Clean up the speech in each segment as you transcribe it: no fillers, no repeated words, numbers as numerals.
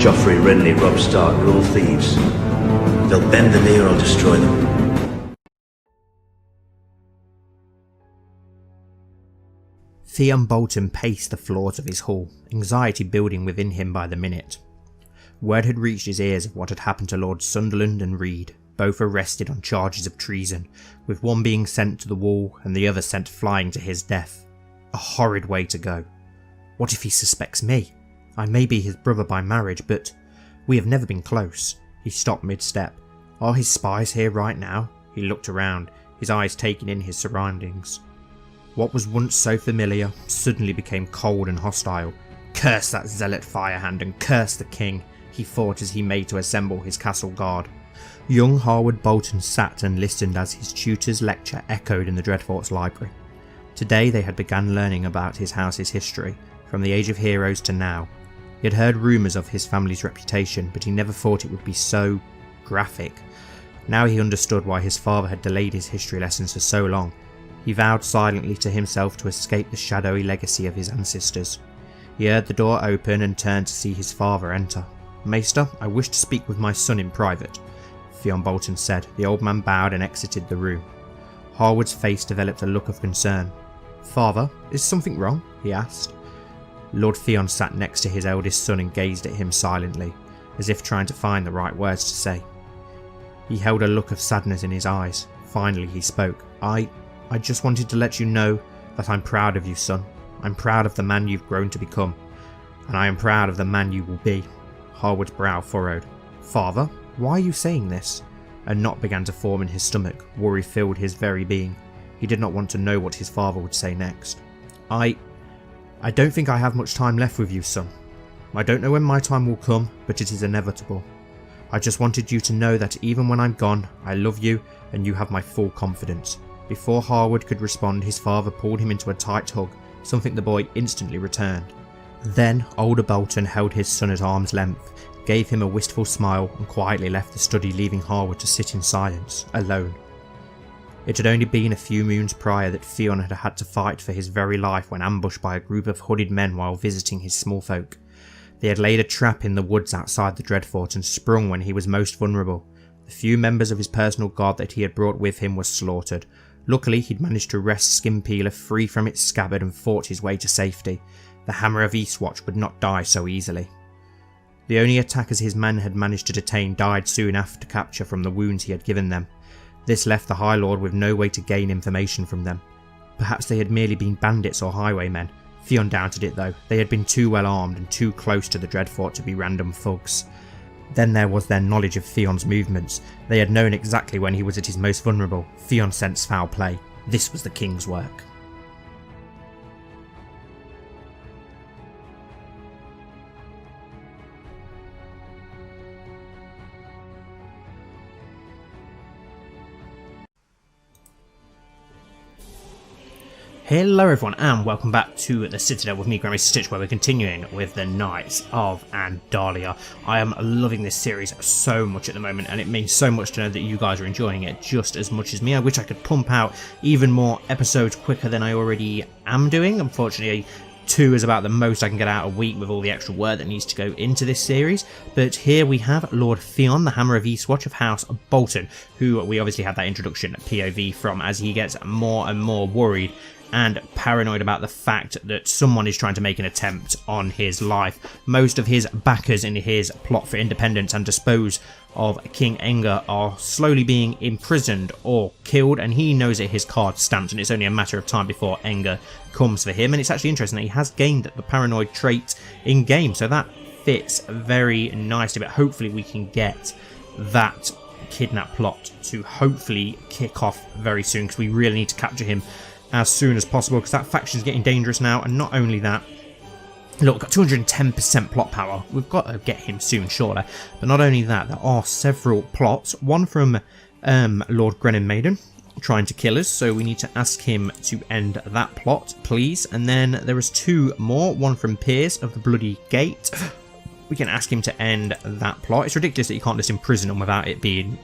Joffrey, Renly, Robb Stark are all thieves. They'll bend the knee or I'll destroy them. Theon Bolton paced the floors of his hall, anxiety building within him by the minute. Word had reached his ears of what had happened to Lords Sunderland and Reed, both arrested on charges of treason, with one being sent to the wall and the other sent flying to his death. A horrid way to go. What if he suspects me? I may be his brother by marriage, but we have never been close. He stopped mid-step. Are his spies here right now? He looked around, his eyes taking in his surroundings. What was once so familiar suddenly became cold and hostile. Curse that zealot firehand and curse the king, he thought as he made to assemble his castle guard. Young Harwood Bolton sat and listened as his tutor's lecture echoed in the Dreadfort's library. Today they had begun learning about his house's history, from the Age of Heroes to now. He had heard rumours of his family's reputation, but he never thought it would be so graphic. Now he understood why his father had delayed his history lessons for so long. He vowed silently to himself to escape the shadowy legacy of his ancestors. He heard the door open and turned to see his father enter. "Maester, I wish to speak with my son in private," Theon Bolton said. The old man bowed and exited the room. Harwood's face developed a look of concern. "Father, is something wrong?" he asked. Lord Theon sat next to his eldest son and gazed at him silently, as if trying to find the right words to say. He held a look of sadness in his eyes. Finally he spoke. I just wanted to let you know that I'm proud of you, son. I'm proud of the man you've grown to become, and I am proud of the man you will be." Harwood's brow furrowed. "Father, why are you saying this?" A knot began to form in his stomach. Worry filled his very being. He did not want to know what his father would say next. I don't think I have much time left with you, son. I don't know when my time will come, but it is inevitable. I just wanted you to know that even when I'm gone, I love you and you have my full confidence." Before Harwood could respond, his father pulled him into a tight hug, something the boy instantly returned. Then older Bolton held his son at arm's length, gave him a wistful smile and quietly left the study, leaving Harwood to sit in silence, alone. It had only been a few moons prior that Theon had had to fight for his very life when ambushed by a group of hooded men while visiting his small folk. They had laid a trap in the woods outside the Dreadfort and sprung when he was most vulnerable. The few members of his personal guard that he had brought with him were slaughtered. Luckily, he'd managed to wrest Skinpeeler free from its scabbard and fought his way to safety. The Hammer of Eastwatch would not die so easily. The only attackers his men had managed to detain died soon after capture from the wounds he had given them. This left the High Lord with no way to gain information from them. Perhaps they had merely been bandits or highwaymen. Theon doubted it though. They had been too well armed and too close to the Dreadfort to be random thugs. Then there was their knowledge of Theon's movements. They had known exactly when he was at his most vulnerable. Theon sensed foul play. This was the king's work. Hello everyone and welcome back to the Citadel with me, Grand Maester Stitch, where we're continuing with the Knights of Andalia. I am loving this series so much at the moment, and it means so much to know that you guys are enjoying it just as much as me. I wish I could pump out even more episodes quicker than I already am doing. Unfortunately, 2 is about the most I can get out a week with all the extra work that needs to go into this series. But here we have Lord Theon, the Hammer of Eastwatch of House Bolton, who we obviously had that introduction POV from, as he gets more and more worried and paranoid about the fact that someone is trying to make an attempt on his life. Most of his backers in his plot for independence and dispose of King Enger are slowly being imprisoned or killed, and he knows that his card's stamped and it's only a matter of time before Enger comes for him. And it's actually interesting that he has gained the paranoid trait in game, so that fits very nicely. But hopefully we can get that kidnap plot to hopefully kick off very soon, because we really need to capture him as soon as possible, because that faction is getting dangerous now. And not only that, look, we've got 210% plot power. We've got to get him soon, surely. But not only that, there are several plots. One from Lord Grand Maester trying to kill us, so we need to ask him to end that plot, please. And then there is 2 more. One from Piers of the Bloody Gate. We can ask him to end that plot. It's ridiculous that you can't just imprison him without it being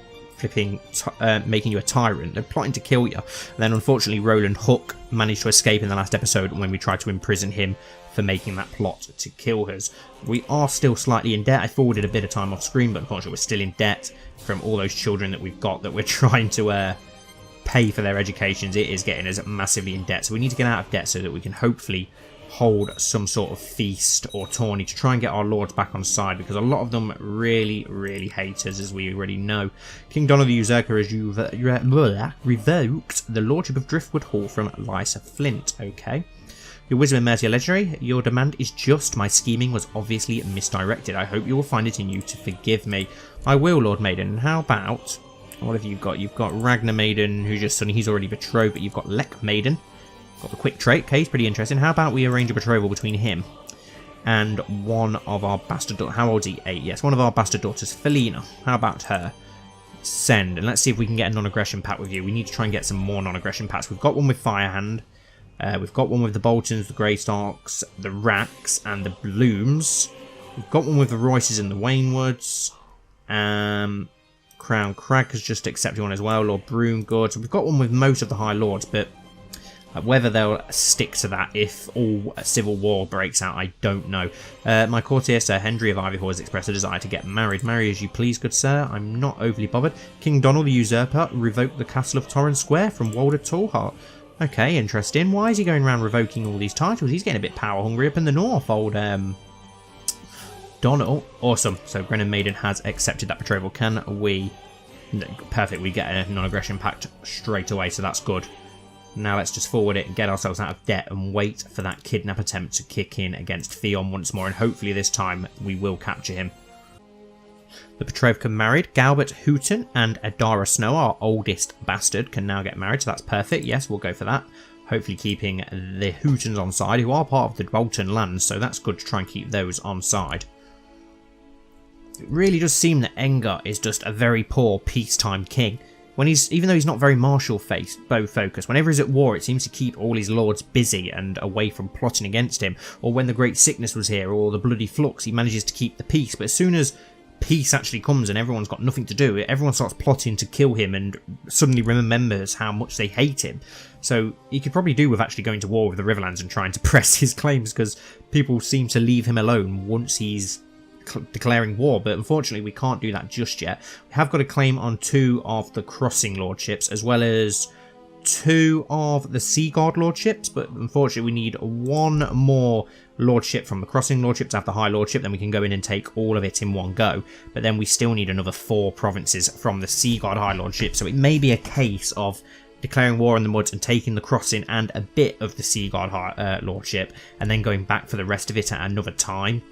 making you a tyrant. They're plotting to kill you. And then unfortunately Roland Hook managed to escape in the last episode when we tried to imprison him for making that plot to kill us. We are still slightly in debt. I forwarded a bit of time off screen, but unfortunately we're still in debt from all those children that we've got that we're trying to pay for their educations. It is getting us massively in debt, so we need to get out of debt so that we can hopefully hold some sort of feast or tourney to try and get our lords back on side, because a lot of them really hate us, as we already know. King Donald the Usurper has revoked the lordship of Driftwood Hall from Lysa Flint. Okay. Your wisdom and mercy are legendary. Your demand is just. My scheming was obviously misdirected. I hope you will find it in you to forgive me. I will, Lord Maiden. How about, what have you got? You've got Ragnar Maiden, who's just suddenly, he's already betrothed, but you've got Lek Maiden. Got the quick trait. Okay, he's pretty interesting. How about we arrange a betrothal between him and one of our bastard daughters? How old is he? 8. Yes, one of our bastard daughters, Felina. How about her? Send. And let's see if we can get a non-aggression pact with you. We need to try and get some more non-aggression pacts. We've got one with Firehand. We've got one with the Boltons, the Greystarks, the Racks, and the Blooms. We've got one with the Royces and the Wainwoods. Crown Crag has just accepted one as well. Lord Broomgood. So we've got one with most of the High Lords, but whether they'll stick to that if all civil war breaks out, I don't know. My courtier, Sir Hendry of Ivyhall, has expressed a desire to get married. Marry as you please, good sir. I'm not overly bothered. King Donald the Usurper revoked the Castle of Torrens Square from Walder Tallheart. Okay, interesting. Why is he going around revoking all these titles? He's getting a bit power hungry up in the north, old Donald. Awesome. So Brennan Maiden has accepted that betrothal. Can we... No, perfect. We get a non-aggression pact straight away, so that's good. Now let's just forward it and get ourselves out of debt and wait for that kidnap attempt to kick in against Theon once more, and hopefully this time we will capture him. The betrothed can married. Galbert Hooton and Adara Snow, our oldest bastard, can now get married, so that's perfect. Yes, we'll go for that. Hopefully keeping the Hootons on side, who are part of the Bolton lands, so that's good to try and keep those on side. It really does seem that Enger is just a very poor peacetime king. Even though he's not very martial focused, whenever he's at war, it seems to keep all his lords busy and away from plotting against him. Or when the Great Sickness was here, or the Bloody Flux, he manages to keep the peace. But as soon as peace actually comes and everyone's got nothing to do, everyone starts plotting to kill him and suddenly remembers how much they hate him. So he could probably do with actually going to war with the Riverlands and trying to press his claims, because people seem to leave him alone once he's declaring war, but unfortunately we can't do that just yet. We have got a claim on 2 of the Crossing Lordships as well as 2 of the Seaguard Lordships, but unfortunately we need 1 more Lordship from the Crossing Lordship to have the High Lordship, then we can go in and take all of it in one go, but then we still need another 4 provinces from the Seaguard High Lordship, so it may be a case of declaring war on the Muds and taking the Crossing and a bit of the Seaguard Lordship, and then going back for the rest of it at another time,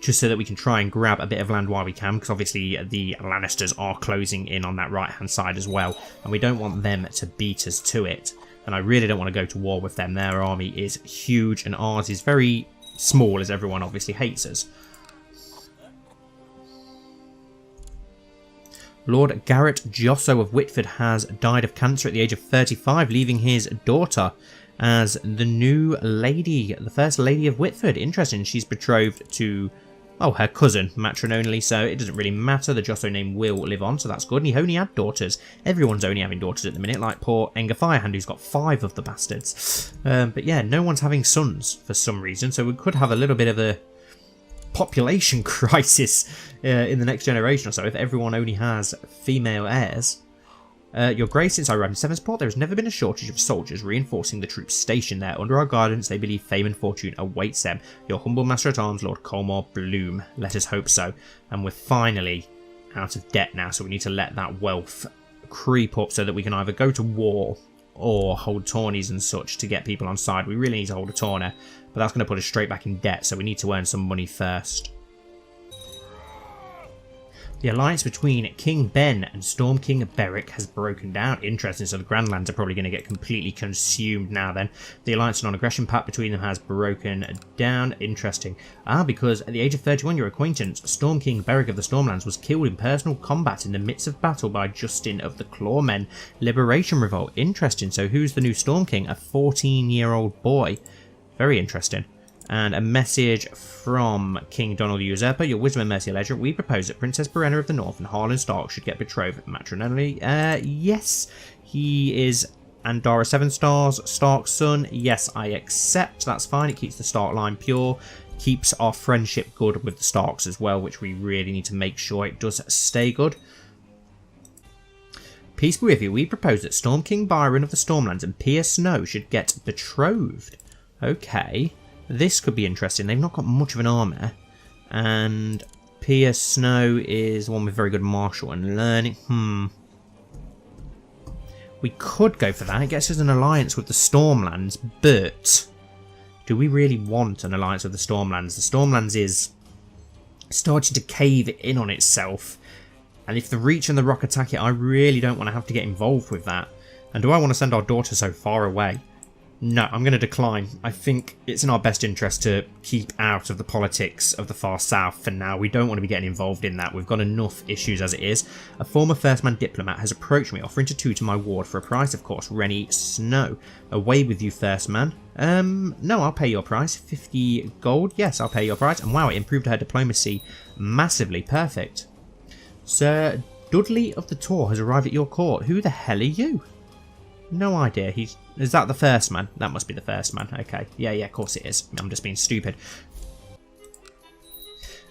just so that we can try and grab a bit of land while we can, because obviously the Lannisters are closing in on that right hand side as well, and we don't want them to beat us to it, and I really don't want to go to war with them. Their army is huge and ours is very small, as everyone obviously hates us. Lord Garrett Josso of Whitford has died of cancer at the age of 35, leaving his daughter as the new lady, the first lady of Whitford. Interesting, she's betrothed to, oh, her cousin, matrimonially, so it doesn't really matter. The Josso name will live on, so that's good. And he only had daughters. Everyone's only having daughters at the minute, like poor Enger Firehand, who's got 5 of the bastards. But yeah, no one's having sons for some reason, so we could have a little bit of a population crisis in the next generation or so if everyone only has female heirs. Your Grace, since I arrived in Sevenstar, there has never been a shortage of soldiers reinforcing the troops stationed there. Under our guidance, they believe fame and fortune awaits them. Your humble Master-at-Arms, Lord Colmore Bloom. Let us hope so. And we're finally out of debt now, so we need to let that wealth creep up so that we can either go to war or hold tourneys and such to get people on side. We really need to hold a tourney, but that's going to put us straight back in debt, so we need to earn some money first. The alliance between King Ben and Storm King Beric has broken down. Interesting, so the Grand Lands are probably going to get completely consumed now then. The alliance non-aggression pact between them has broken down. Interesting. Because at the age of 31, your acquaintance, Storm King Beric of the Stormlands, was killed in personal combat in the midst of battle by Justin of the Clawmen Liberation Revolt. Interesting, so who's the new Storm King? A 14-year-old boy. Very interesting. And a message from King Donald the Usurper. Your wisdom and mercy, Ledger. We propose that Princess Brenna of the North and Harlan Stark should get betrothed matrimonially. Yes, he is Enger Sevenstar's Stark's son. Yes, I accept. That's fine. It keeps the Stark line pure. Keeps our friendship good with the Starks as well, which we really need to make sure it does stay good. Peace be with you. We propose that Storm King Byron of the Stormlands and Pia Snow should get betrothed. Okay. This could be interesting. They've not got much of an armour. And Pia Snow is the one with very good martial and learning. We could go for that. It gets us an alliance with the Stormlands, but do we really want an alliance with the Stormlands? The Stormlands is starting to cave in on itself. And if the Reach and the Rock attack it, I really don't want to have to get involved with that. And do I want to send our daughter so far away? No, I'm going to decline. I think it's in our best interest to keep out of the politics of the far south for now. We don't want to be getting involved in that. We've got enough issues as it is. A former First Man diplomat has approached me, offering to tutor my ward for a price, of course. Rennie Snow. Away with you, First Man. No, I'll pay your price. 50 gold. Yes, I'll pay your price. And wow, it improved her diplomacy massively. Perfect. Sir Dudley of the Tor has arrived at your court. Who the hell are you? No idea. Is that the First Man? That must be the First Man. Okay. Yeah, of course it is. I'm just being stupid.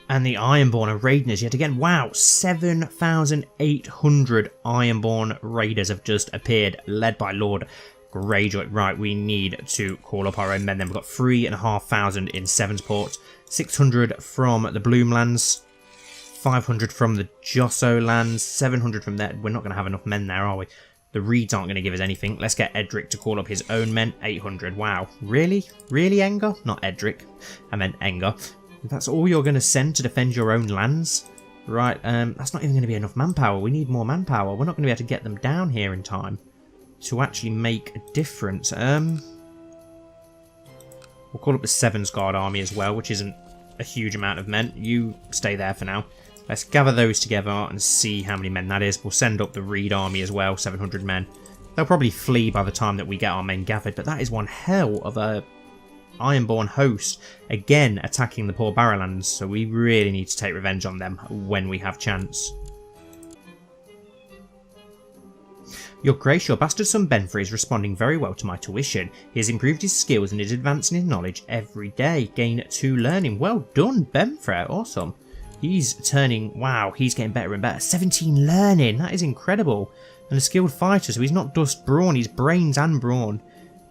And the Ironborn are raiding us yet again. Wow, 7,800 Ironborn raiders have just appeared, led by Lord Greyjoy. Right, we need to call up our own men then. We've got 3,500 in Sevensport, 600 from the Bloomlands, 500 from the Josso lands, 700 from there. We're not going to have enough men there, are we? The Reeds aren't going to give us anything. Let's get Edric to call up his own men. 800. Wow. Really? Really, Enger? Not Edric. I meant Enger. That's all you're going to send to defend your own lands? Right, that's not even going to be enough manpower. We need more manpower. We're not going to be able to get them down here in time to actually make a difference. We'll call up the Sevens Guard army as well, which isn't a huge amount of men. You stay there for now. Let's gather those together and see how many men that is. We'll send up the Reed army as well, 700 men. They'll probably flee by the time that we get our men gathered, but that is one hell of a Ironborn host, again attacking the poor Barrowlands, so we really need to take revenge on them when we have chance. Your Grace, your bastard son Benfrey is responding very well to my tuition. He has improved his skills and is advancing his knowledge every day. Gain 2 learning. Well done, Benfrey. Awesome. He's turning, wow, he's getting better and better. 17 learning, that is incredible. And a skilled fighter, so he's not just brawn, he's brains and brawn.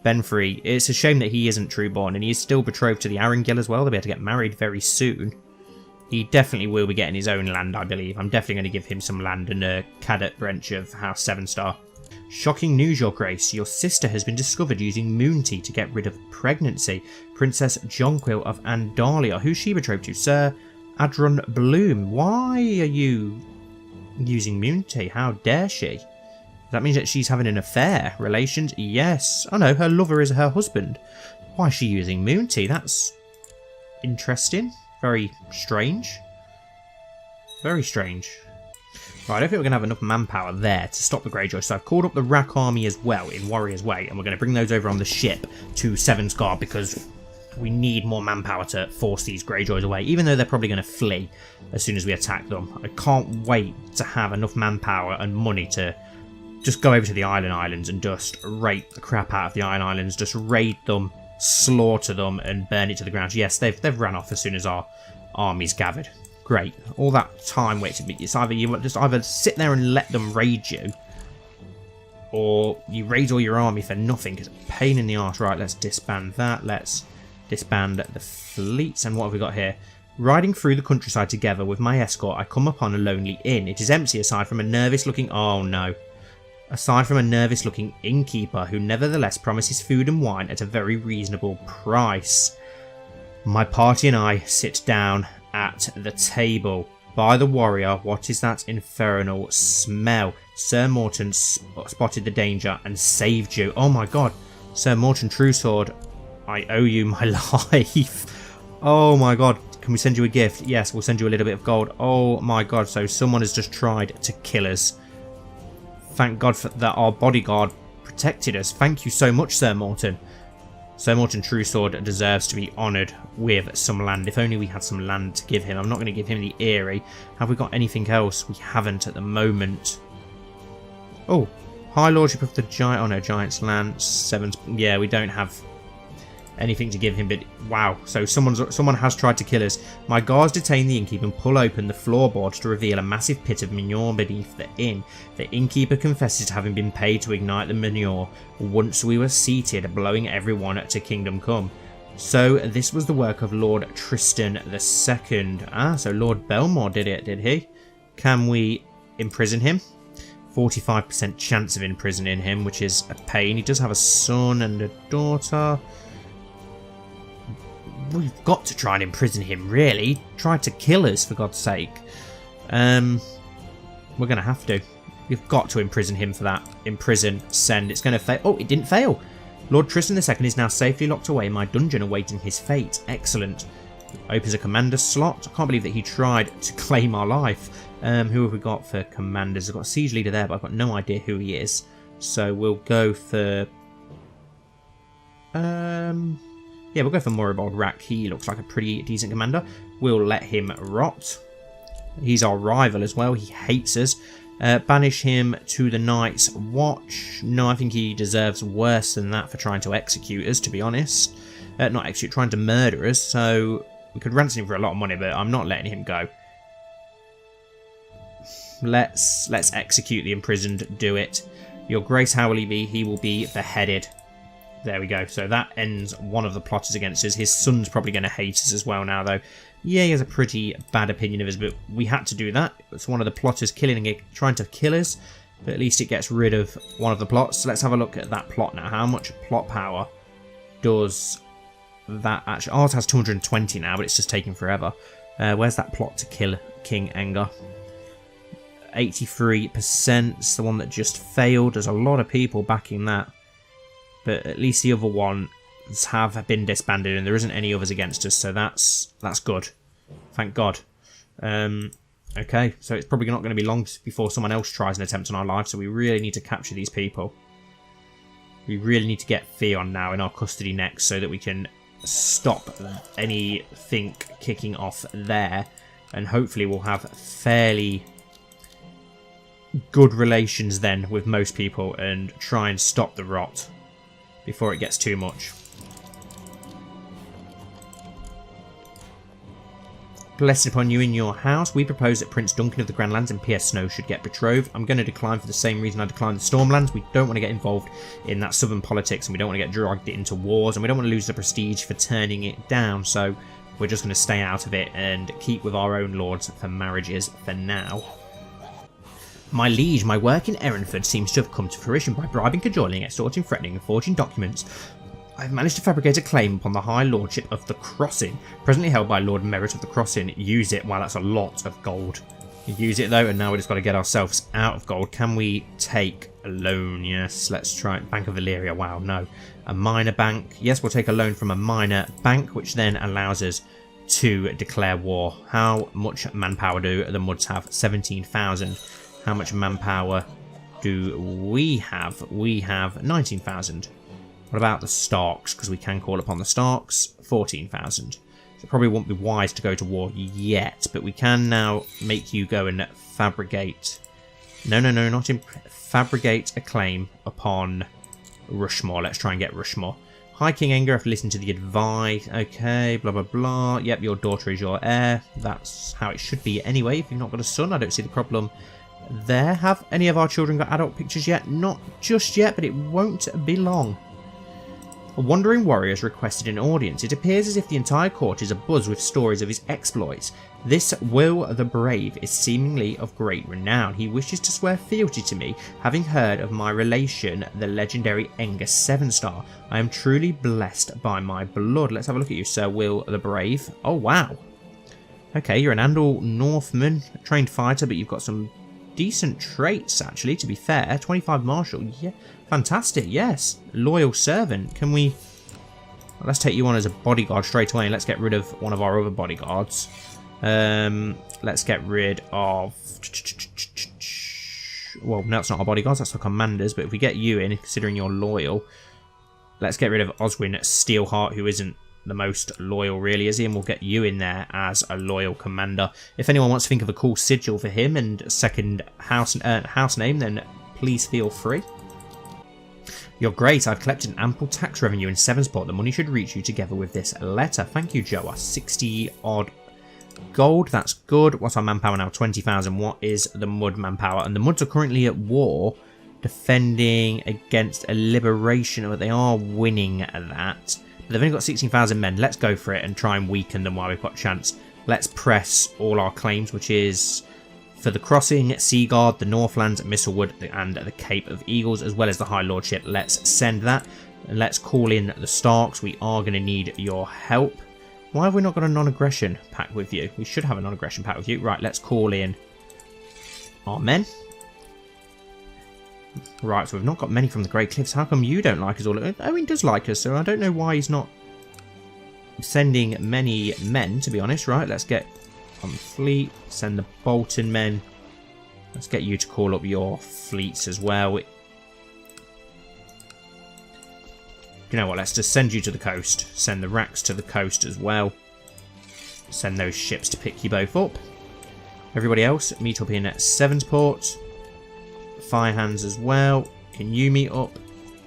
Benfrey, it's a shame that he isn't trueborn, and he is still betrothed to the Arengil as well. They'll be able to get married very soon. He definitely will be getting his own land, I believe. I'm definitely going to give him some land and a cadet branch of House Sevenstar. Shocking news, Your Grace. Your sister has been discovered using moon tea to get rid of pregnancy. Princess Jonquil of Andalia. Who's she betrothed to? Sir Adron Bloom. Why are you using moon tea? How dare she? That means that she's having an affair. Relations? Yes. Oh no, her lover is her husband. Why is she using moon tea? That's interesting. Very strange. Very strange. Right, I don't think we're going to have enough manpower there to stop the Greyjoy, so I've called up the Rack army as well in Warrior's Way, and we're going to bring those over on the ship to Sevensguard because we need more manpower to force these Greyjoys away, even though they're probably going to flee as soon as we attack them. I can't wait to have enough manpower and money to just go over to the Islands and just rape the crap out of the Islands, just raid them, slaughter them, and burn it to the ground. Yes, they've ran off as soon as our army's gathered. Great. All that time wasted. It's either you just either sit there and let them raid you, or you raid all your army for nothing. It's a pain in the arse. Right, let's disband that. Let's disband the fleets. And what have we got here? Riding through the countryside together with my escort, I come upon a lonely inn. It is empty aside from a nervous-looking... Oh, no. Aside from a nervous-looking innkeeper who nevertheless promises food and wine at a very reasonable price. My party and I sit down at the table. By the warrior, what is that infernal smell? Sir Morton spotted the danger and saved you. Oh my god. Sir Morton Truesword, I owe you my life. Oh my god. Can we send you a gift? Yes, we'll send you a little bit of gold. Oh my god, so someone has just tried to kill us. Thank god that our bodyguard protected us. Thank you so much, Sir Morton. Sir Morton Truesword deserves to be honoured with some land. If only we had some land to give him. I'm not going to give him the Eyrie. Have we got anything else? We haven't at the moment. Oh, High Lordship of the Giant. Oh no, Giant's Lance. 7. Yeah, we don't have anything to give him, but wow. So someone has tried to kill us. My guards detain the innkeeper and pull open the floorboards to reveal a massive pit of manure beneath the inn. The innkeeper confesses to having been paid to ignite the manure once we were seated, blowing everyone to Kingdom Come. So this was the work of Lord Tristan II. Ah, so Lord Belmore did it, did he? Can we imprison him? 45% chance of imprisoning him, which is a pain. He does have a son and a daughter. We've got to try and imprison him, really. Tried to kill us, for God's sake. We're going to have to. We've got to imprison him for that. Imprison, send. It's going to fail. Oh, it didn't fail. Lord Tristan II is now safely locked away in my dungeon awaiting his fate. Excellent. Opens a commander slot. I can't believe that he tried to claim our life. Who have we got for commanders? I've got a siege leader there, but I've got no idea who he is. So we'll go for... yeah, we'll go for Moribald Rack. He looks like a pretty decent commander. We'll let him rot. He's our rival as well. He hates us. Banish him to the Night's Watch. No, I think he deserves worse than that for trying to execute us, to be honest. Not execute, trying to murder us. So we could ransom him for a lot of money, but I'm not letting him go. Let's execute the imprisoned. Do it. Your Grace, how will he be? He will be beheaded. There we go. So that ends one of the plotters against us. His son's probably going to hate us as well now, though. Yeah, he has a pretty bad opinion of us, but we had to do that. It's one of the plotters trying to kill us, but at least it gets rid of one of the plots. So let's have a look at that plot now. How much plot power does that actually... Ours has 220 now, but it's just taking forever. Where's that plot to kill King Enger? 83%. It's the one that just failed. There's a lot of people backing that. But at least the other ones have been disbanded and there isn't any others against us, so that's good. Thank God. Okay, so it's probably not going to be long before someone else tries an attempt on our lives, so we really need to capture these people. We really need to get Theon now in our custody next so that we can stop anything kicking off there, and hopefully we'll have fairly good relations then with most people and try and stop the rot before it gets too much. Blessed upon you in your house. We propose that Prince Duncan of the Grandlands and Pierce Snow should get betrothed. I'm going to decline for the same reason I declined the Stormlands. We don't want to get involved in that southern politics and we don't want to get dragged into wars and we don't want to lose the prestige for turning it down. So we're just going to stay out of it and keep with our own lords for marriages for now. My liege, my work in Ehrenford seems to have come to fruition by bribing, cajoling, extorting, threatening and forging documents. I have managed to fabricate a claim upon the High Lordship of the Crossing, presently held by Lord Merritt of the Crossing. Use it. Wow, that's a lot of gold. Use it though, and now we just got to get ourselves out of gold. Can we take a loan? Yes, let's try it. Bank of Valyria. Wow, no. A minor bank. Yes, we'll take a loan from a minor bank, which then allows us to declare war. How much manpower do the Muds have? 17,000. How much manpower do we have? We have 19,000. What about the Starks? Because we can call upon the Starks. 14,000. So it probably won't be wise to go to war yet, but we can now make you go and fabricate... No, not fabricate a claim upon Rushmore. Let's try and get Rushmore. Hi, King Enger, I've listened to the advice. Okay, blah, blah, blah. Yep, your daughter is your heir. That's how it should be anyway. If you've not got a son, I don't see the problem there. Have any of our children got adult pictures yet? Not just yet, but it won't be long. A wandering warrior has requested an audience. It appears as if the entire court is abuzz with stories of his exploits. This Will the Brave is seemingly of great renown. He wishes to swear fealty to me, having heard of my relation, the legendary Enger Sevenstar. I am truly blessed by my blood. Let's have a look at you, Sir Will the Brave. Oh, wow. Okay, you're an Andal Northman, a trained fighter, but you've got some decent traits, actually, to be fair. 25 martial, yeah. Fantastic, yes. Loyal servant. Can we... Well, let's take you on as a bodyguard straight away and let's get rid of one of our other bodyguards. Let's get rid of... Well, no, it's not our bodyguards, that's our commanders, but if we get you in, considering you're loyal... Let's get rid of Oswin Steelheart, who isn't the most loyal really, is he? And we'll get you in there as a loyal commander. If anyone wants to think of a cool sigil for him and second house name, then please feel free. You're great. I've collected an ample tax revenue in Sevensport. The money should reach you together with this letter. Thank you, Joa. 60 odd gold. That's good. What's our manpower now? 20,000. What is the Mud manpower? And the Muds are currently at war, defending against a liberation. But they are winning at that. But they've only got 16,000 men. Let's go for it and try and weaken them while we've got a chance. Let's press all our claims, which is for the Crossing, Seaguard, the Northlands, Mistlewood, and the Cape of Eagles, as well as the High Lordship. Let's send that. And let's call in the Starks. We are going to need your help. Why have we not got a non-aggression pact with you? We should have a non-aggression pact with you. Right, let's call in our men. Right, so we've not got many from the Grey Cliffs. How come you don't like us all? Owen does like us, so I don't know why he's not sending many men, to be honest. Right, let's get on the fleet. Send the Bolton men. Let's get you to call up your fleets as well. You know what, let's just send you to the coast. Send the racks to the coast as well. Send those ships to pick you both up. Everybody else, meet up in Sevensport. Firehands as well. Can you meet up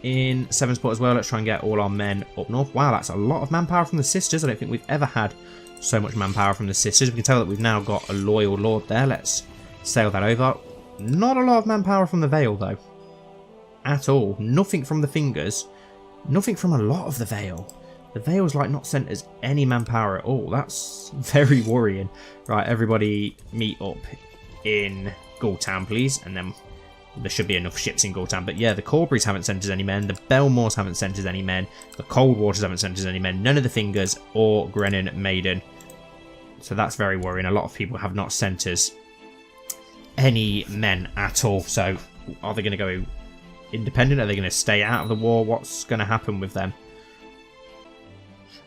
in Sevensport as well? Let's try and get all our men up north. Wow, that's a lot of manpower from the sisters. I don't think we've ever had so much manpower from the sisters. We can tell that we've now got a loyal lord there. Let's sail that over. Not a lot of manpower from the Vale though. At all. Nothing from the Fingers. Nothing from a lot of the Vale. The Vale's like not sent us any manpower at all. That's very worrying. Right, everybody meet up in Ghoultown, please. And then there should be enough ships in Ghoultown. But yeah, the Corburys haven't sent us any men. The Belmores haven't sent us any men. The Coldwaters haven't sent us any men. None of the Fingers or Grennan Maiden. So that's very worrying. A lot of people have not sent us any men at all. So are they going to go independent? Are they going to stay out of the war? What's going to happen with them?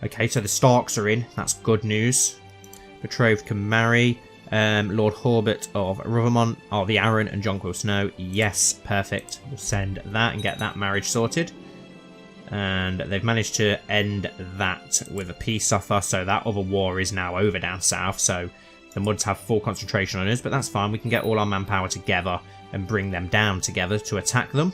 Okay, so the Starks are in. That's good news. Betrothed can marry. Lord Horbert of Ruthermont, the Arryn and Jonquil Snow. Yes, perfect. We'll send that and get that marriage sorted. And they've managed to end that with a peace offer. So that other war is now over down south. So the Muds have full concentration on us. But that's fine. We can get all our manpower together and bring them down together to attack them.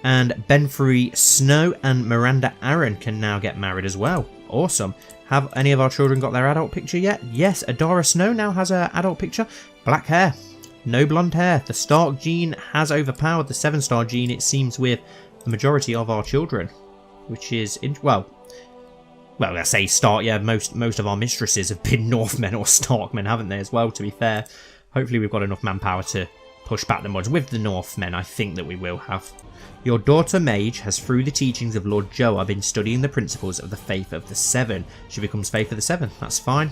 And Benfrey Snow and Miranda Arryn can now get married as well. Awesome. Have any of our children got their adult picture yet? Yes, Adara Snow now has her adult picture. Black hair. No blonde hair. The Stark gene has overpowered the Sevenstar gene, it seems, with the majority of our children. Which is, well, I say Stark, yeah, most of our mistresses have been Northmen or Starkmen, haven't they, as well, to be fair. Hopefully we've got enough manpower to push back the Muds. With the Northmen, I think that we will have. Your daughter Mage has, through the teachings of Lord Joa, been studying the principles of the Faith of the Seven. She becomes Faith of the Seven. That's fine.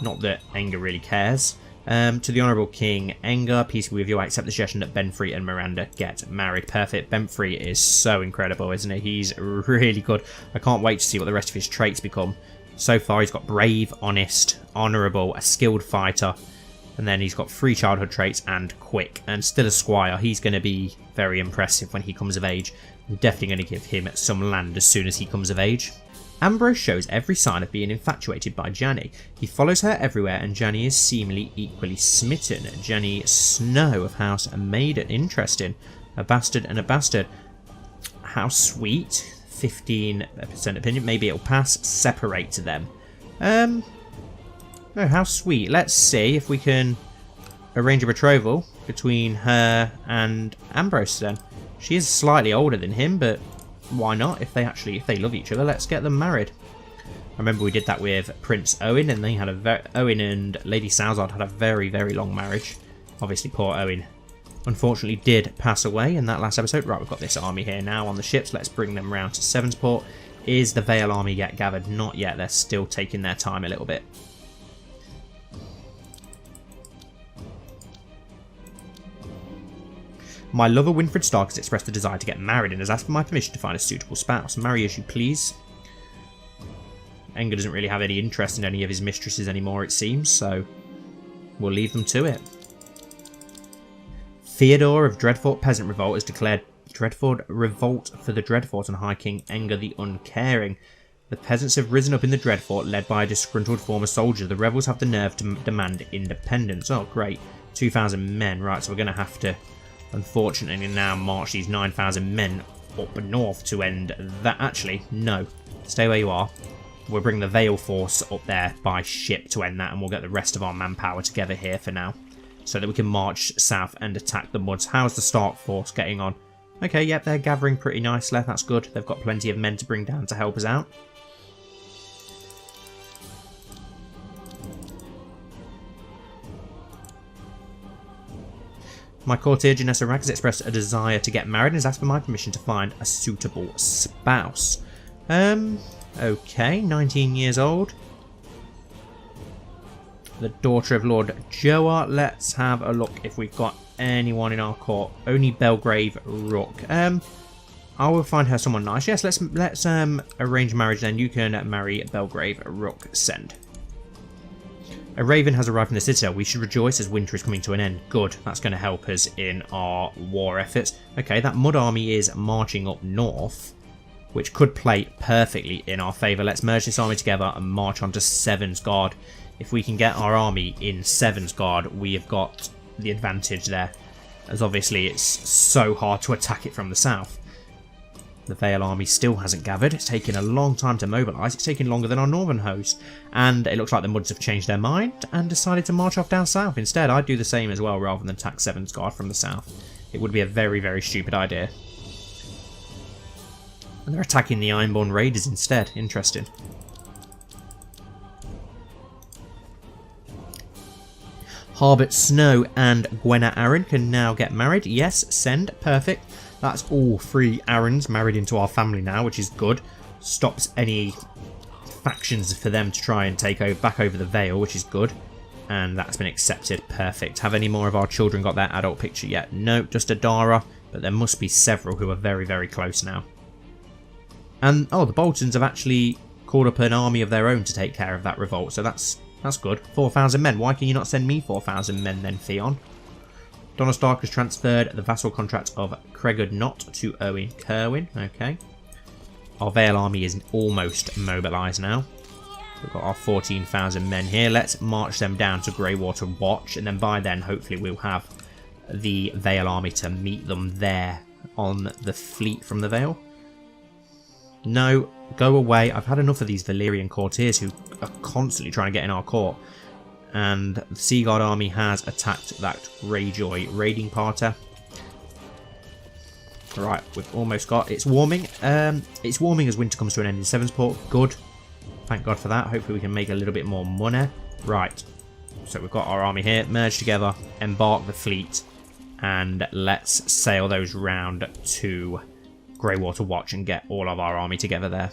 Not that Enger really cares. To the Honourable King Enger, peace be with you. I accept the suggestion that Benfrey and Miranda get married. Perfect. Benfrey is so incredible, isn't he? He's really good. I can't wait to see what the rest of his traits become. So far, he's got brave, honest, honourable, a skilled fighter. And then he's got 3 childhood traits and quick. And still a squire. He's going to be very impressive when he comes of age. I'm definitely going to give him some land as soon as he comes of age. Ambrose shows every sign of being infatuated by Janny. He follows her everywhere and Janny is seemingly equally smitten. Janny Snow of House Maiden. Interesting. A bastard and a bastard. How sweet. 15% opinion. Maybe it'll pass. Separate them. Oh, how sweet. Let's see if we can arrange a betrothal between her and Ambrose then. She is slightly older than him, but why not? If they love each other, let's get them married. I remember we did that with Prince Owen, and they had Owen and Lady Salzard had a very, very long marriage. Obviously, poor Owen unfortunately did pass away in that last episode. Right, we've got this army here now on the ships. Let's bring them round to Sevensport. Is the Vale army yet gathered? Not yet. They're still taking their time a little bit. My lover Winfred Stark has expressed a desire to get married and has asked for my permission to find a suitable spouse. Marry as you please. Enger doesn't really have any interest in any of his mistresses anymore, it seems, so we'll leave them to it. Theodore of Dreadfort Peasant Revolt has declared Dreadfort revolt for the Dreadfort and High King Enger the Uncaring. The peasants have risen up in the Dreadfort, led by a disgruntled former soldier. The rebels have the nerve to demand independence. Oh, great. 2,000 men. Right, so we're going to have to, unfortunately, now march these 9,000 men up north to end that. Actually, no. Stay where you are. We'll bring the Vale force up there by ship to end that, and we'll get the rest of our manpower together here for now, so that we can march south and attack the Muds. How's the Stark force getting on? Okay, yep, they're gathering pretty nicely. That's good. They've got plenty of men to bring down to help us out. My courtier, Janessa Rag, has expressed a desire to get married and has asked for my permission to find a suitable spouse. Okay, 19 years old. The daughter of Lord Joa. Let's have a look if we've got anyone in our court. Only Belgrave Rook. I will find her someone nice. Yes, let's arrange marriage then. You can marry Belgrave Rook. Send. A raven has arrived in the Citadel. We should rejoice as winter is coming to an end. Good. That's going to help us in our war efforts. Okay, that Mud army is marching up north, which could play perfectly in our favour. Let's merge this army together and march on to Sevensguard. If we can get our army in Sevensguard, we have got the advantage there, as obviously it's so hard to attack it from the south. The Vale army still hasn't gathered. It's taken a long time to mobilise. It's taken longer than our northern host. And it looks like the Muds have changed their mind and decided to march off down south instead. I'd do the same as well rather than attack Sevensguard from the south. It would be a very, very stupid idea. And they're attacking the Ironborn Raiders instead. Interesting. Harbert Snow and Gwenna Arryn can now get married. Yes, send. Perfect. That's all 3 Arryns married into our family now, which is good. Stops any factions for them to try and take back over the Vale, which is good. And that's been accepted. Perfect. Have any more of our children got their adult picture yet? No, just Adara. But there must be several who are very, very close now. And, oh, the Boltons have actually called up an army of their own to take care of that revolt. So that's good. 4,000 men. Why can you not send me 4,000 men then, Theon? Donna Stark has transferred the vassal contract of Cregard Knott to Owen Kerwin. Okay. Our Vale army is almost mobilised now. We've got our 14,000 men here. Let's march them down to Greywater Watch. And then by then, hopefully, we'll have the Vale army to meet them there on the fleet from the Vale. No, go away. I've had enough of these Valyrian courtiers who are constantly trying to get in our court. And the Seaguard army has attacked that Greyjoy raiding party. Right, we've almost got... It's warming. It's warming as winter comes to an end in Sevensport. Good. Thank God for that. Hopefully we can make a little bit more money. Right. So we've got our army here. Merge together. Embark the fleet. And let's sail those round to Greywater Watch and get all of our army together there.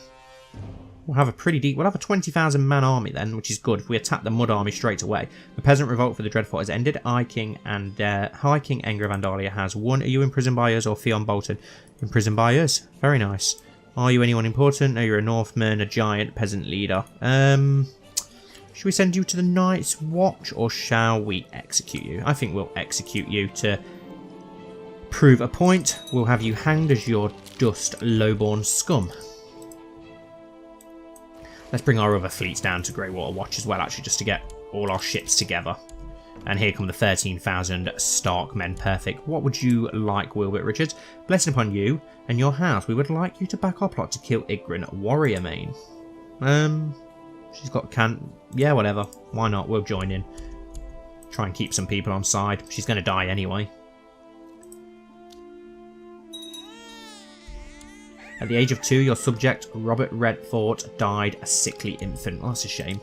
We'll have a pretty deep... We'll have a 20,000 man army then, which is good. If we attack the Mud army straight away. The peasant revolt for the Dreadfort has ended. High King Enger of Andalia has won. Are you imprisoned by us or Theon Bolton? Imprisoned by us. Very nice. Are you anyone important? No, you're a Northman, a giant peasant leader. Should we send you to the Night's Watch or shall we execute you? I think we'll execute you to prove a point. We'll have you hanged as your dust lowborn scum. Let's bring our other fleets down to Greywater Watch as well, actually, just to get all our ships together. And here come the 13,000 Stark men. Perfect. What would you like, Wilbert Richards? Blessing upon you and your house. We would like you to back our plot to kill Ygritte, warrior main. She's got yeah, whatever. Why not? We'll join in. Try and keep some people on side. She's going to die anyway. At the age of 2, your subject, Robert Redfort, died a sickly infant. Oh, that's a shame.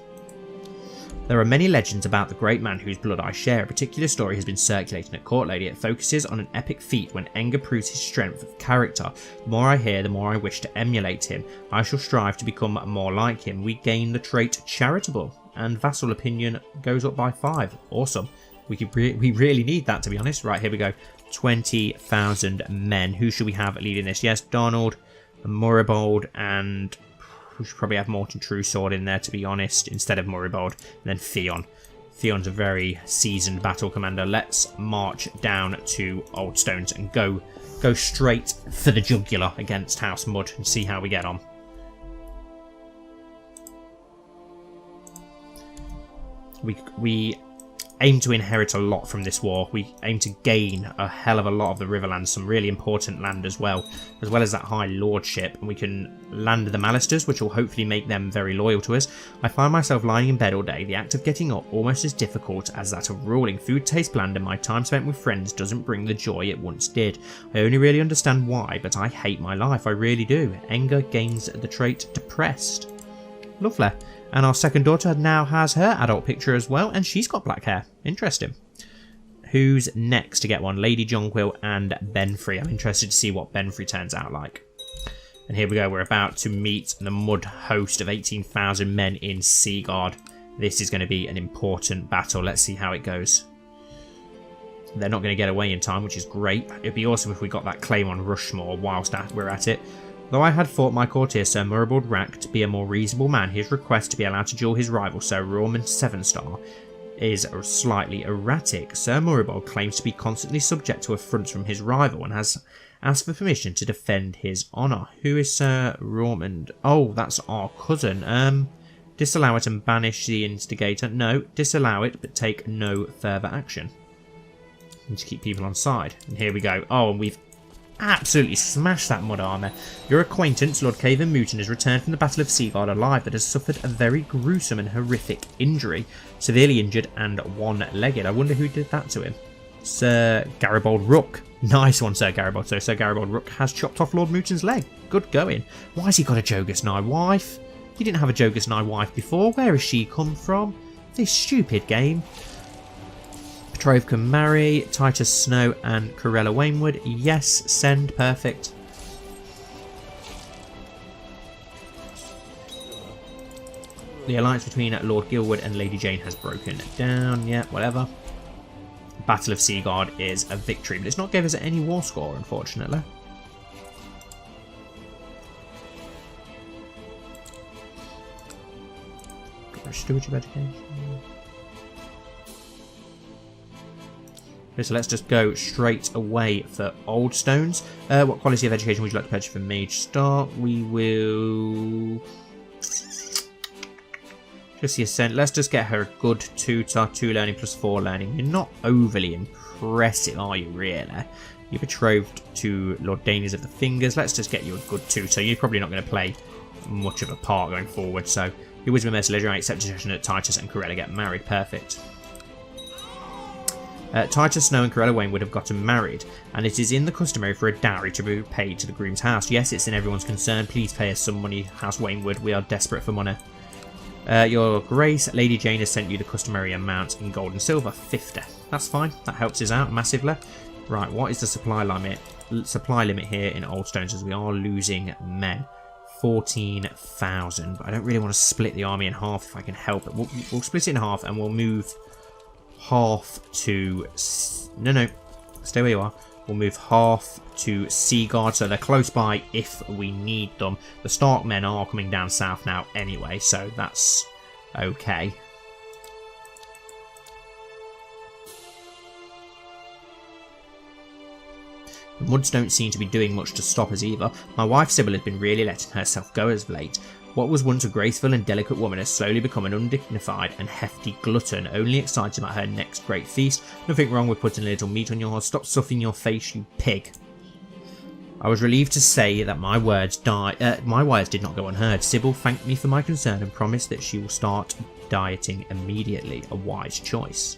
There are many legends about the great man whose blood I share. A particular story has been circulating at court lately. It focuses on an epic feat when Enger proves his strength of character. The more I hear, the more I wish to emulate him. I shall strive to become more like him. We gain the trait charitable, and vassal opinion goes up by 5. Awesome. We really need that, to be honest. Right, here we go. 20,000 men. Who should we have leading this? Yes, Donald, Morribold, and we should probably have Morton Truesword in there, to be honest, instead of Morribold. And then Theon. Theon's a very seasoned battle commander. Let's march down to Old Stones and go go straight for the jugular against House Mud and see how we get on. We aim to inherit a lot from this war. We aim to gain a hell of a lot of the Riverlands, some really important land as well as that high lordship, and we can land the Malisters, which will hopefully make them very loyal to us. I find myself lying in bed all day, the act of getting up almost as difficult as that of ruling. Food tastes bland and my time spent with friends doesn't bring the joy it once did. I only really understand why, but I hate my life, I really do. Enger gains the trait depressed. Lovely. And our second daughter now has her adult picture as well, and she's got black hair. Interesting. Who's next to get one? Lady Jonquil and Benfrey. I'm interested to see what Benfrey turns out like. And here we go. We're about to meet the Mud host of 18,000 men in Seaguard. This is going to be an important battle. Let's see how it goes. They're not going to get away in time, which is great. It'd be awesome if we got that claim on Rushmore whilst we're at it. Though I had thought my courtier Sir Murabald Rack to be a more reasonable man, his request to be allowed to duel his rival Sir Grand Maester Stitch is slightly erratic. Sir Murabald claims to be constantly subject to affronts from his rival and has asked for permission to defend his honour. Who is Sir Romand? Oh, that's our cousin. Disallow it and banish the instigator. No, disallow it but take no further action. And to keep people on side. And here we go. Oh, and we've absolutely smashed that mud armour. Your acquaintance, Lord Caven Mooton, has returned from the Battle of Seaguard alive, but has suffered a very gruesome and horrific injury. Severely injured and one-legged. I wonder who did that to him. Sir Garibaldi Rook. Nice one, Sir Garibaldi. So Sir Garibaldi Rook has chopped off Lord Mooton's leg. Good going. Why has he got a Jogus Nye wife? He didn't have a Jogus Nye wife before. Where has she come from? This stupid game. Betrothed can marry. Titus Snow and Corella Wainwood. Yes, send. Perfect. The alliance between Lord Gilwood and Lady Jane has broken down. Yeah, whatever. Battle of Seaguard is a victory, but it's not gave us any war score, unfortunately. Stewardship education. Okay, so let's just go straight away for Old Stones. What quality of education would you like to purchase from Mage Star? We will just the Ascent. Let's just get her a good tutor, 2 learning plus 4 learning. You're not overly impressive, are you, really? You're betrothed to Lord Dainies of the Fingers. Let's just get you a good tutor. You're probably not going to play much of a part going forward, so your Wisdom Mercer Leisure, I accept suggestion that Titus and Corella get married. Perfect. Titus Snow and Corella Wainwood have gotten married, and it is in the customary for a dowry to be paid to the groom's house. Yes, it's in everyone's concern. Please pay us some money, House Wainwood. We are desperate for money. Your Grace, Lady Jane has sent you the customary amount in gold and silver, 50. That's fine. That helps us out massively. Right, what is the supply limit? Supply limit here in Old Stones, as we are losing men. 14,000. But I don't really want to split the army in half if I can help it. We'll split it in half and we'll move half to... No, stay where you are. We'll move half to Seaguard, so they're close by if we need them. The Stark men are coming down south now anyway, so that's okay. The Muds don't seem to be doing much to stop us either. My wife Sybil has been really letting herself go as of late. What was once a graceful and delicate woman has slowly become an undignified and hefty glutton, only excited about her next great feast. Nothing wrong with putting a little meat on yours. Stop stuffing your face, you pig. I was relieved to say that my words did not go unheard. Sybil thanked me for my concern and promised that she will start dieting immediately. A wise choice.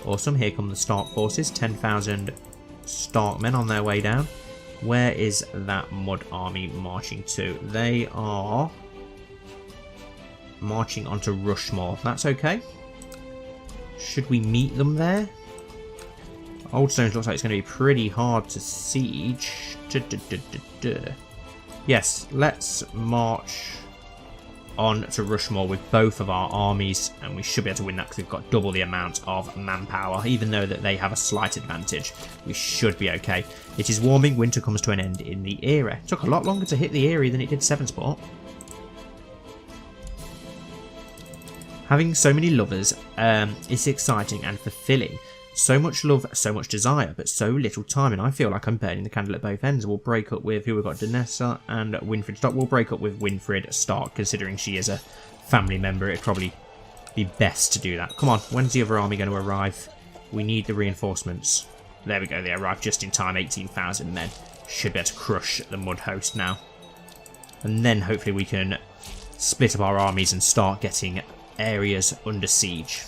Awesome, here come the Stark forces, 10,000 Stark men on their way down. Where is that Mud army marching to? They are marching onto Rushmore. That's okay. Should we meet them there? Old Stones looks like it's going to be pretty hard to siege. Yes, let's march on to Rushmore with both of our armies, and we should be able to win that because we've got double the amount of manpower. Even though that they have a slight advantage, we should be okay. It is warming, winter comes to an end in the Era. It took a lot longer to hit the Eyrie than it did Sevensport. Having so many lovers is exciting and fulfilling. So much love, so much desire, but so little time, and I feel like I'm burning the candle at both ends. We'll break up with who we've got, Danessa and Winfred Stark. We'll break up with Winfred Stark, considering she is a family member. It'd probably be best to do that. Come on, when's the other army going to arrive? We need the reinforcements. There we go, they arrived just in time, 18,000 men. Should be able to crush the Mud Host now. And then hopefully we can split up our armies and start getting areas under siege.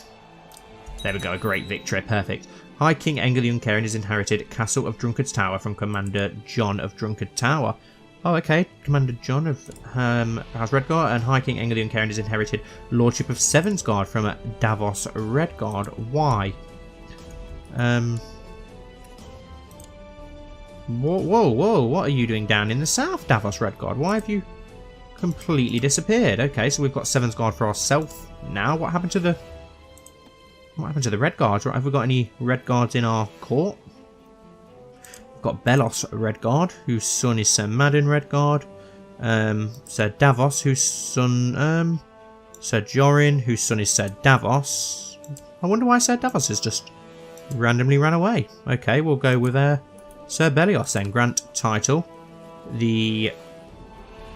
There we go, a great victory, perfect. High King Enger the Uncaring has inherited Castle of Drunkard's Tower from Commander John of Drunkard Tower. Oh, okay, Commander John of House Redguard, and High King Enger the Uncaring has inherited Lordship of Sevensguard from Davos Redguard. Why? Whoa, what are you doing down in the south, Davos Redguard? Why have you completely disappeared? Okay, so we've got Sevensguard for ourselves now. What happened to the Red Guards? Right, have we got any Red Guards in our court? We've got Belos Redguard, whose son is Sir Madden Redguard. Sir Davos, whose son, Sir Jorin, whose son is Sir Davos. I wonder why Sir Davos has just randomly ran away. Okay, we'll go with Sir Belios then. Grant title. The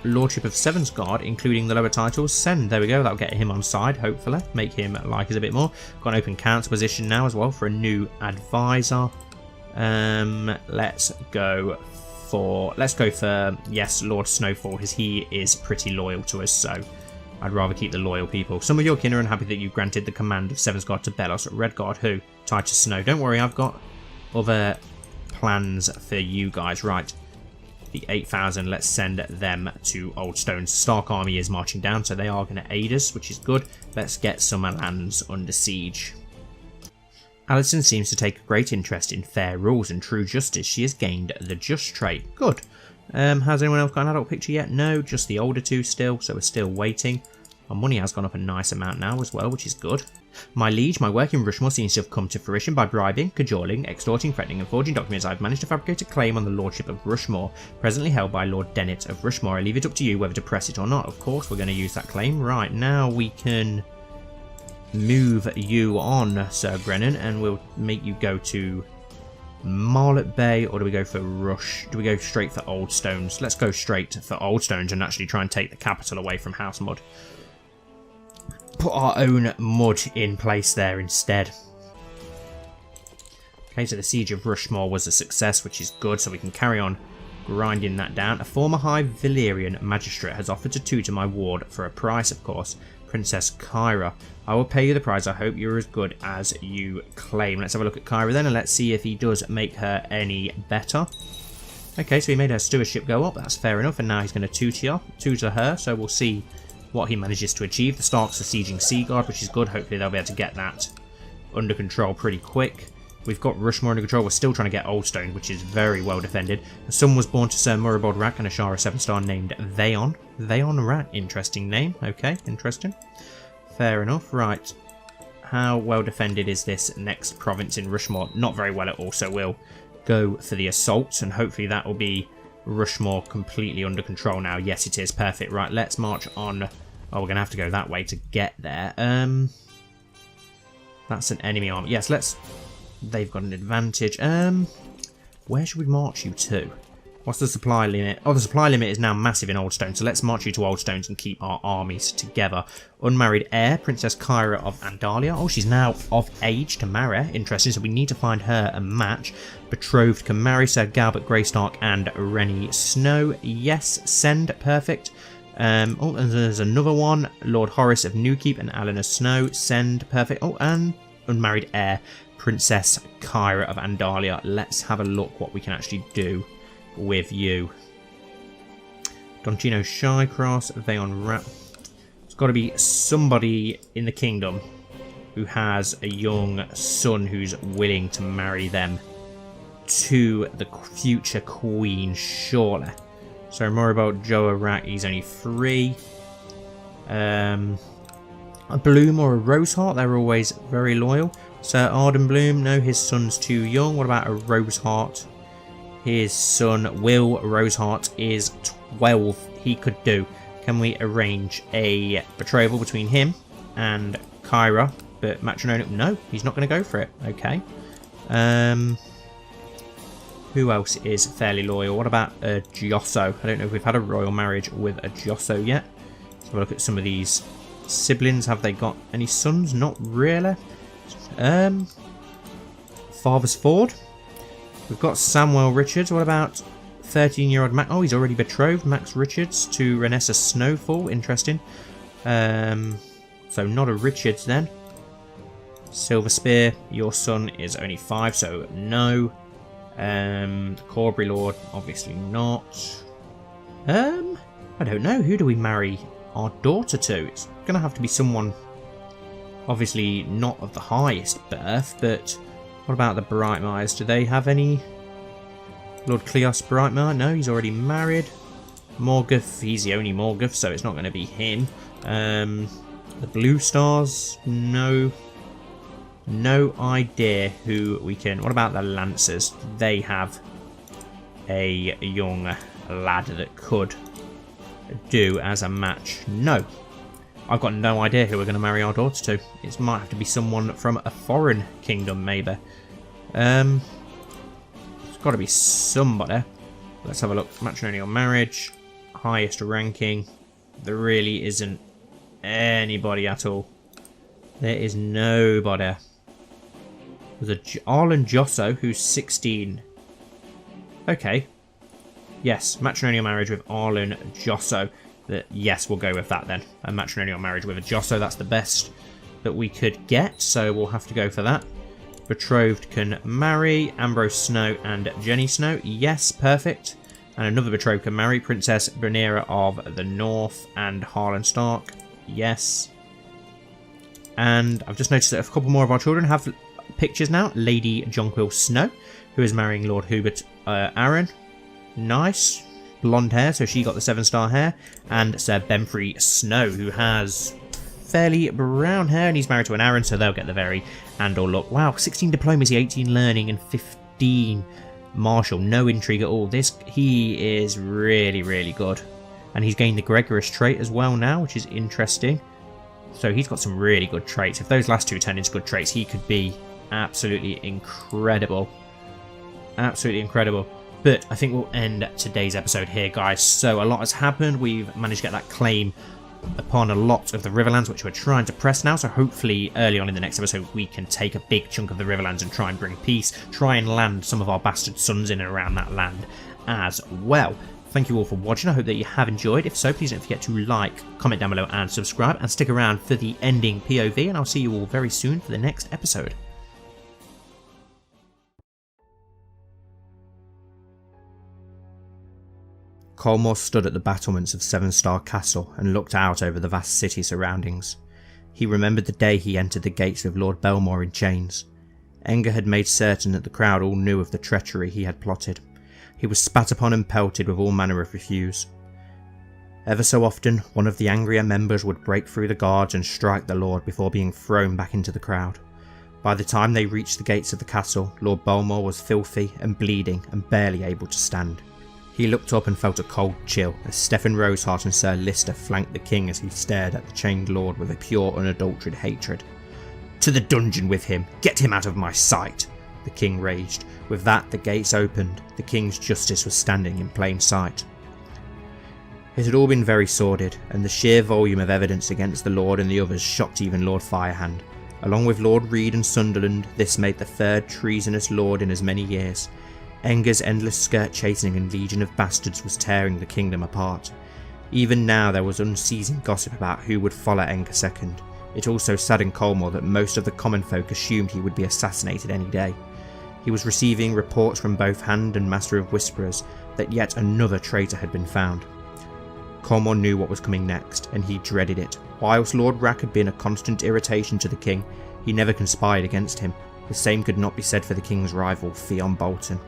Lordship of Sevensguard, including the lower titles. Send. There we go. That'll get him on side, hopefully. Make him like us a bit more. Got an open council position now as well for a new advisor. Let's go for yes, Lord Snowfall, because he is pretty loyal to us, so I'd rather keep the loyal people. Some of your kin are unhappy that you granted the command of Sevensguard to Belos Redguard. Who? Titus Snow. Don't worry, I've got other plans for you guys. Right. The 8,000, let's send them to Old Stones. Stark army is marching down, so they are going to aid us, which is good. Let's get some lands under siege. Alison seems to take a great interest in fair rules and true justice. She has gained the just trait. Good. Has anyone else got an adult picture yet? No, just the older two still, so we're still waiting. Our money has gone up a nice amount now as well, which is good. My liege, my work in Rushmore seems to have come to fruition. By bribing, cajoling, extorting, threatening and forging documents, I've managed to fabricate a claim on the lordship of Rushmore, presently held by Lord Dennett of Rushmore. I leave it up to you whether to press it or not. Of course, we're going to use that claim. Right, now we can move you on, Sir Brennan, and we'll make you go to Marlet Bay, or do we go for Rush? Do we go straight for Old Stones? Let's go straight for Old Stones and actually try and take the capital away from House Mud. Put our own mud in place there instead. Okay, so the siege of Rushmore was a success, which is good, so we can carry on grinding that down. A former High Valyrian magistrate has offered to tutor my ward for a price, of course. Princess Kyra. I will pay you the price. I hope you're as good as you claim. Let's have a look at Kyra then, and let's see if he does make her any better. Okay, so he made her stewardship go up. That's fair enough, and now he's going to tutor her, so we'll see what he manages to achieve. The Starks are sieging Seaguard, which is good. Hopefully they'll be able to get that under control pretty quick. We've got Rushmore under control. We're still trying to get Oldstone, which is very well defended. A son was born to Sir Murabod Rak and Ashara Sevenstar named Vaon. Vaon Rak. Interesting name. Okay, interesting. Fair enough. Right. How well defended is this next province in Rushmore? Not very well at all, so we'll go for the assault, and hopefully that will be Rushmore completely under control now. Yes, it is. Perfect. Right, let's march on. Oh, we're going to have to go that way to get there. That's an enemy army. Yes, let's... They've got an advantage. Where should we march you to? What's the supply limit? Oh, the supply limit is now massive in Oldstone, so let's march you to Oldstones and keep our armies together. Unmarried heir, Princess Kyra of Andalia. Oh, she's now of age to marry. Interesting, so we need to find her a match. Betrothed can marry Sir Galbert Greystark and Rennie Snow. Yes, send. Perfect. Oh, and there's another one. Lord Horace of Newkeep and Eleanor Snow. Send. Perfect. Oh, and unmarried heir, Princess Kyra of Andalia. Let's have a look what we can actually do with you. Doncino Shycross, Vaon Rat. It's got to be somebody in the kingdom who has a young son who's willing to marry them to the future queen, surely. So Moribald Joa Rat, he's only 3. A Bloom or a Roseheart, they're always very loyal. Sir Arden Bloom, no, his son's too young. What about a Roseheart? His son, Will Roseheart, is 12. He could do. Can we arrange a betrothal between him and Kyra, but matrimonial, no, he's not going to go for it. Okay. Who else is fairly loyal? What about a Josso? I don't know if we've had a royal marriage with a Josso yet. Let's have a look at some of these siblings. Have they got any sons? Not really. Father's Ford. We've got Samuel Richards. What about 13-year-old Max? Oh, he's already betrothed. Max Richards to Renessa Snowfall. Interesting. So not a Richards then. Silver Spear. Your son is only 5, so no. Corbury Lord, obviously not. I don't know. Who do we marry our daughter to? It's going to have to be someone obviously not of the highest birth, but what about the Brightmires? Do they have any? Lord Cleos Brightmire? No, he's already married. Morgoth, he's the only Morgoth, so it's not going to be him. The Blue Stars? No. No idea who we can... What about the Lancers? They have a young lad that could do as a match. No. I've got no idea who we're going to marry our daughter to. It might have to be someone from a foreign kingdom, maybe. It's got to be somebody. Let's have a look. Matrimonial marriage. Highest ranking. There really isn't anybody at all. There is nobody. There's a Arlen Josso who's 16. Okay. Yes, matrimonial marriage with Arlen Josso. Yes, we'll go with that then. A matrimonial marriage with a Josso, that's the best that we could get, so we'll have to go for that. Betrothed can marry Ambrose Snow and Jenny Snow. Yes, perfect. And another betrothed can marry Princess Rhaenyra of the North and Harlan Stark. Yes. And I've just noticed that a couple more of our children have pictures now. Lady Jonquil Snow, who is marrying Lord Hubert Arryn. Nice. Blonde hair, so she got the 7-star hair. And Sir Benfrey Snow, who has fairly brown hair, and he's married to an Arryn, so they'll get the very Andor look. Wow, 16 diplomacy, 18 learning, and 15 martial. No intrigue at all. He is really, really good. And he's gained the Gregorish trait as well now, which is interesting. So he's got some really good traits. If those last two turn into good traits, he could be absolutely incredible. Absolutely incredible. But I think we'll end today's episode here, guys. So a lot has happened. We've managed to get that claim upon a lot of the Riverlands, which we're trying to press now. So hopefully early on in the next episode, we can take a big chunk of the Riverlands and try and bring peace. Try and land some of our bastard sons in and around that land as well. Thank you all for watching. I hope that you have enjoyed. If so, please don't forget to like, comment down below and subscribe. And stick around for the ending POV. And I'll see you all very soon for the next episode. Colmore stood at the battlements of Sevenstar Castle and looked out over the vast city surroundings. He remembered the day he entered the gates with Lord Belmore in chains. Enger had made certain that the crowd all knew of the treachery he had plotted. He was spat upon and pelted with all manner of refuse. Ever so often, one of the angrier members would break through the guards and strike the Lord before being thrown back into the crowd. By the time they reached the gates of the castle, Lord Belmore was filthy and bleeding and barely able to stand. He looked up and felt a cold chill as Steffan Rosehart and Sir Lister flanked the king as he stared at the chained lord with a pure, unadulterated hatred. "To the dungeon with him! Get him out of my sight!" the king raged. With that, the gates opened. The king's justice was standing in plain sight. It had all been very sordid, and the sheer volume of evidence against the lord and the others shocked even Lord Firehand. Along with Lord Reed and Sunderland, this made the third treasonous lord in as many years. Enger's endless skirt chasing and legion of bastards was tearing the kingdom apart. Even now there was unceasing gossip about who would follow Enger II. It also saddened Colmore that most of the common folk assumed he would be assassinated any day. He was receiving reports from both Hand and Master of Whisperers that yet another traitor had been found. Colmore knew what was coming next, and he dreaded it. Whilst Lord Rack had been a constant irritation to the king, he never conspired against him. The same could not be said for the king's rival, Theon Bolton.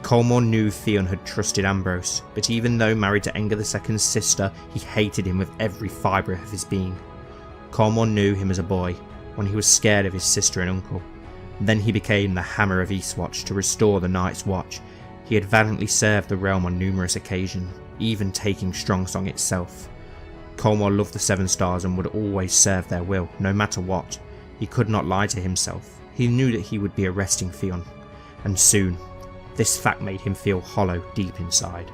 Colmore knew Theon had trusted Ambrose, but even though married to Enger II's sister, he hated him with every fibre of his being. Colmore knew him as a boy, when he was scared of his sister and uncle. Then he became the Hammer of Eastwatch to restore the Night's Watch. He had valiantly served the realm on numerous occasions, even taking Strongsong itself. Colmore loved the Sevenstars and would always serve their will, no matter what. He could not lie to himself. He knew that he would be arresting Theon, and soon. This fact made him feel hollow deep inside.